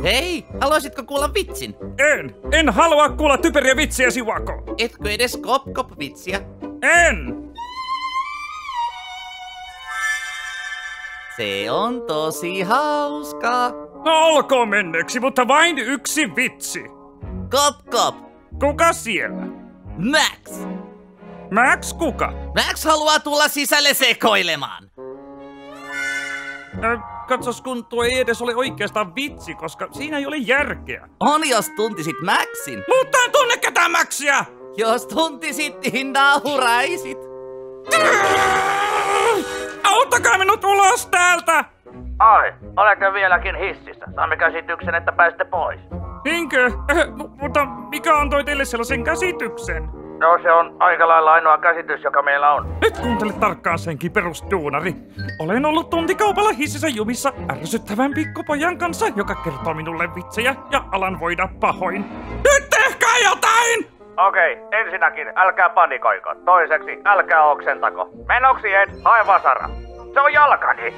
Hei, haluaisitko kuulla vitsin? En halua kuulla typeriä vitsiä, Sivako. Etkö edes kop-kop-vitsiä? En! Se on tosi hauskaa. No olkoon menneeksi, mutta vain yksi vitsi. Kop-kop. Kuka siellä? Max. Max kuka? Max haluaa tulla sisälle sekoilemaan. Katsos, kun tuo ei edes ole oikeastaan vitsi, koska siinä ei ole järkeä. On, jos tuntisit Maxin. Mutta en tunne ketään Maxia! Jos tuntisit, niin nauraisit. Auttakaa minut ulos täältä! Ai, olette vieläkin hississä. Saamme käsityksen, että pääsitte pois. Niinkö? Mutta mikä antoi teille sellaisen käsityksen? No se on aika lailla ainoa käsitys, joka meillä on. Nyt kuuntele tarkkaan senkin, perusduunari. Olen ollut tuntikaupalla hississä jumissa ärsyttävän pikkupojan kanssa, joka kertoo minulle vitsejä ja alan voida pahoin. Nyt tehkää jotain! Okei, ensinnäkin älkää panikoiko. Toiseksi älkää oksentako. Menoksi et, hae vasara. Se on jalkani.